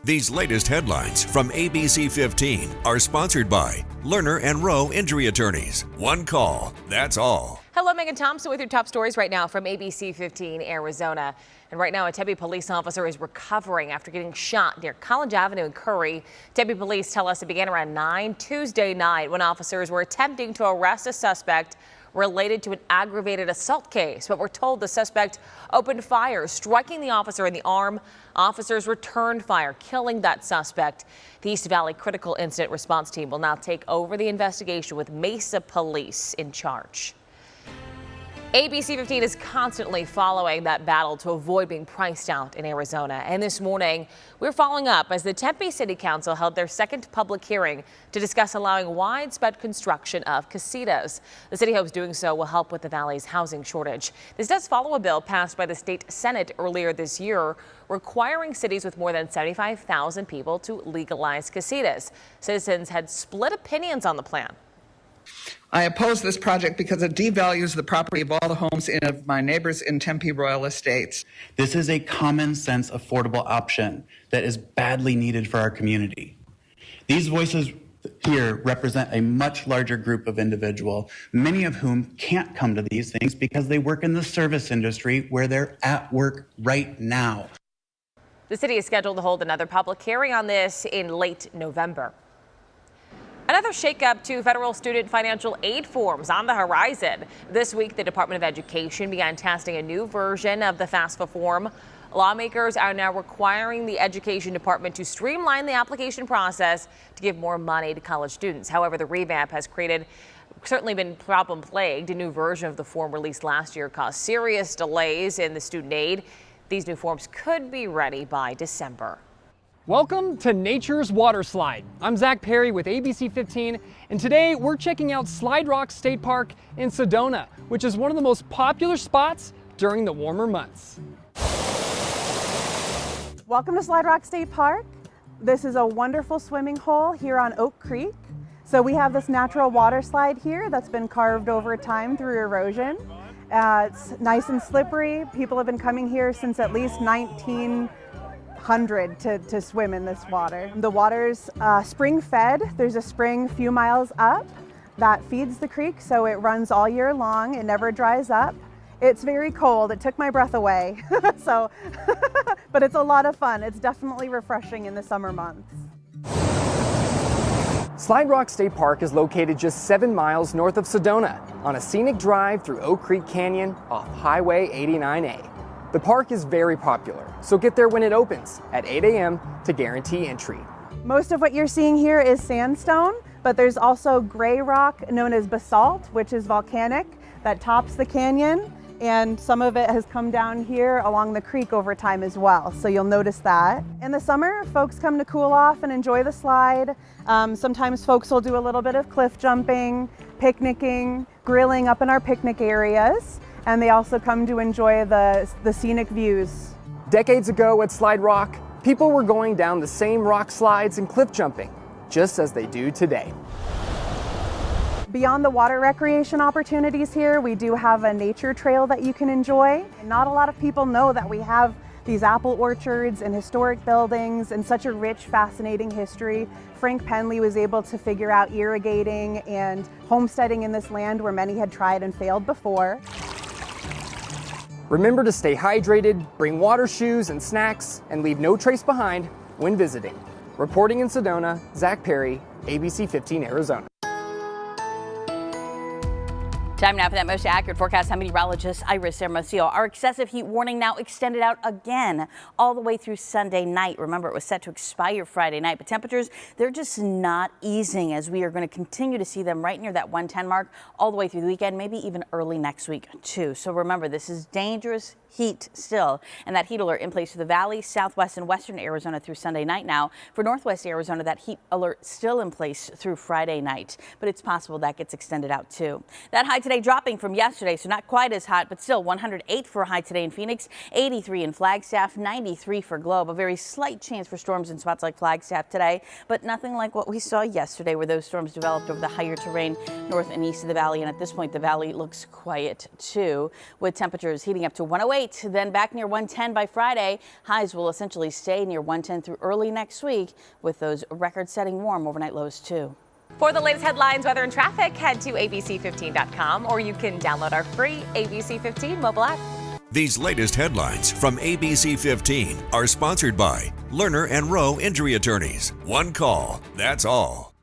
These latest headlines from ABC15 are sponsored by Lerner and Rowe Injury Attorneys. One call, that's all. Hello, Megan Thompson with your top stories right now from ABC15 Arizona. And right now, a Tempe police officer is recovering after getting shot near College Avenue in Curry. Tempe police tell us it began around 9 Tuesday night when officers were attempting to arrest a suspect related to an aggravated assault case. But we're told the suspect opened fire, striking the officer in the arm. Officers returned fire, killing that suspect. The East Valley Critical Incident Response Team will now take over the investigation with Mesa Police in charge. ABC15 is constantly following that battle to avoid being priced out in Arizona. And this morning, we're following up as the Tempe City Council held their second public hearing to discuss allowing widespread construction of casitas. The city hopes doing so will help with the valley's housing shortage. This does follow a bill passed by the state Senate earlier this year requiring cities with more than 75,000 people to legalize casitas. Citizens had split opinions on the plan. I oppose this project because it devalues the property of all the homes of my neighbors in Tempe Royal Estates. This is a common sense affordable option that is badly needed for our community. These voices here represent a much larger group of individuals, many of whom can't come to these things because they work in the service industry where they're at work right now. The city is scheduled to hold another public hearing on this in late November. Another shakeup to federal student financial aid forms on the horizon. This week, the Department of Education began testing a new version of the FAFSA form. Lawmakers are now requiring the Education Department to streamline the application process to give more money to college students. However, the revamp has certainly been problem-plagued. A new version of the form released last year caused serious delays in the student aid. These new forms could be ready by December. Welcome to Nature's Water Slide. I'm Zach Perry with ABC15, and today we're checking out Slide Rock State Park in Sedona, which is one of the most popular spots during the warmer months. Welcome to Slide Rock State Park. This is a wonderful swimming hole here on Oak Creek. So we have this natural water slide here that's been carved over time through erosion. It's nice and slippery. People have been coming here since at least 1900 to swim in this water. The water's spring fed. There's a spring a few miles up that feeds the creek, so it runs all year long. It never dries up. It's very cold. It took my breath away. But it's a lot of fun. It's definitely refreshing in the summer months. Slide Rock State Park is located just 7 miles north of Sedona on a scenic drive through Oak Creek Canyon off Highway 89A. The park is very popular, so get there when it opens at 8 a.m. to guarantee entry. Most of what you're seeing here is sandstone, but there's also gray rock known as basalt, which is volcanic, that tops the canyon, and some of it has come down here along the creek over time as well, so you'll notice that. In the summer, folks come to cool off and enjoy the slide. Sometimes folks will do a little bit of cliff jumping, picnicking, grilling up in our picnic areas. And they also come to enjoy the scenic views. Decades ago at Slide Rock, people were going down the same rock slides and cliff jumping, just as they do today. Beyond the water recreation opportunities here, we do have a nature trail that you can enjoy. Not a lot of people know that we have these apple orchards and historic buildings and such a rich, fascinating history. Frank Penley was able to figure out irrigating and homesteading in this land where many had tried and failed before. Remember to stay hydrated, bring water, shoes, and snacks, and leave no trace behind when visiting. Reporting in Sedona, Zach Perry, ABC15 Arizona. Time now for that most accurate forecast. I'm meteorologist Iris Hermosillo. Our excessive heat warning now extended out again all the way through Sunday night. Remember, it was set to expire Friday night, but temperatures, they're just not easing as we are going to continue to see them right near that 110 mark all the way through the weekend, maybe even early next week too. So remember, this is dangerous heat still, and that heat alert in place for the valley, southwest and western Arizona through Sunday night. Now for northwest Arizona, that heat alert still in place through Friday night, but it's possible that gets extended out too. That high today dropping from yesterday, so not quite as hot, but still 108 for a high today in Phoenix, 83 in Flagstaff, 93 for Globe. A very slight chance for storms in spots like Flagstaff today, but nothing like what we saw yesterday where those storms developed over the higher terrain north and east of the valley. And at this point, the valley looks quiet too, with temperatures heating up to 108, then back near 110 by Friday. Highs will essentially stay near 110 through early next week with those record-setting warm overnight lows too. For the latest headlines, weather, and traffic, head to ABC15.com, or you can download our free ABC15 mobile app. These latest headlines from ABC15 are sponsored by Lerner and Rowe Injury Attorneys. One call, that's all.